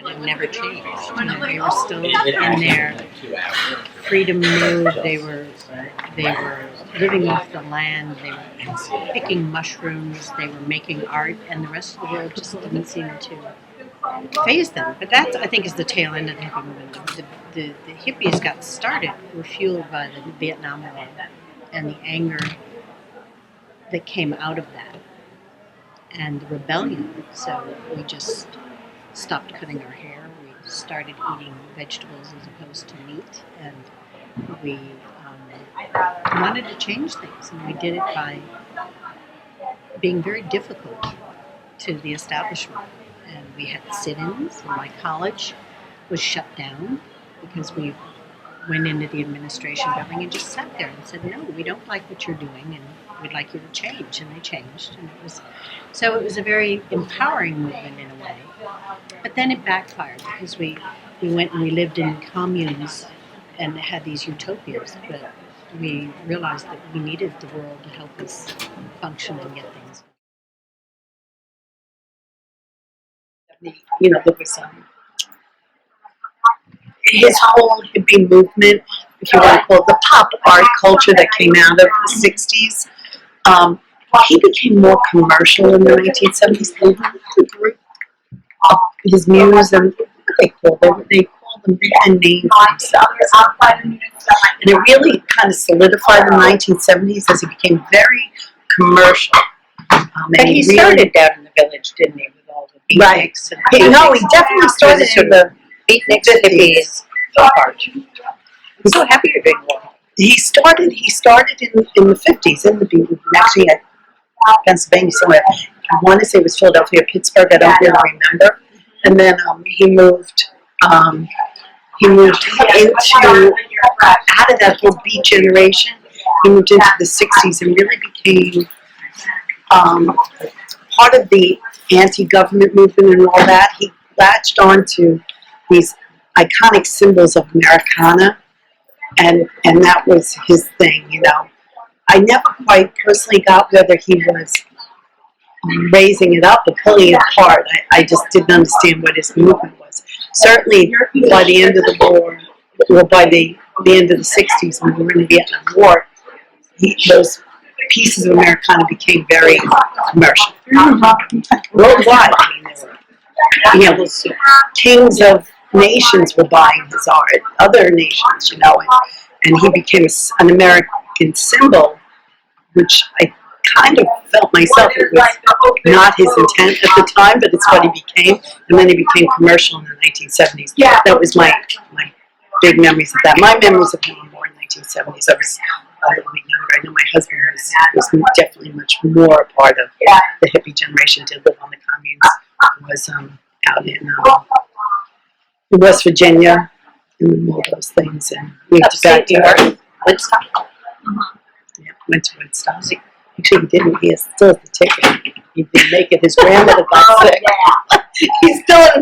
but it never changed. You know, they were still in their freedom mode. They were living off the land. They were picking mushrooms. They were making art, and the rest of the world just didn't seem to faze them. But that, I think, is the tail end of the hippie movement. The hippies got started were fueled by the Vietnam War and the anger that came out of that and the rebellion. So we just stopped cutting our hair. We started eating vegetables as opposed to meat, and we wanted to change things, and we did it by being very difficult to the establishment. And we had sit-ins, and my college was shut down because we went into the administration building and just sat there and said, no, we don't like what you're doing, and we'd like you to change. And they changed, and it was a very empowering movement in a way. But then it backfired because we went and we lived in communes and had these utopias, but we realized that we needed the world to help us function and get things. You know, there was his whole hippie movement, if you want to call it, the pop art culture that came out of the 60s. He became more commercial in the 1970s. The group of his muse, and what they call them, they had names themselves. And it really kind of solidified in the 1970s as he became very commercial. And he started down in the village, didn't he, with all the beatniks? Right. No, he definitely started in the beatniks and hippies. I'm so happy you're doing more. He started in the 50s in the beat movement, actually at Pennsylvania somewhere. I want to say it was Philadelphia, Pittsburgh, I don't really remember. And then he moved into, out of that whole beat generation, he moved into the 60s and really became part of the anti-government movement and all that. He latched on to these iconic symbols of Americana, and that was his thing, you know. I never quite personally got whether he was raising it up or pulling it apart. I just didn't understand what his movement was. Certainly by the end of the war, or by the end of the 60s when we were in the Vietnam War, those pieces of Americana became very commercial. Worldwide. I mean, kings of nations were buying his art, other nations, you know, and he became an American symbol, which I kind of felt myself it was not his intent at the time, but it's what he became, and then he became commercial in the 1970s. That was my big memories of that. My memories of him were more in the 1970s. I was a little bit younger. I know my husband was definitely much more a part of the hippie generation, did live on the communes, was out in West Virginia, and all those things, and we went back to Woodstock. Yeah, went to Woodstock. Actually, he didn't. He still has the ticket. He didn't make it. His grandmother got sick. He's still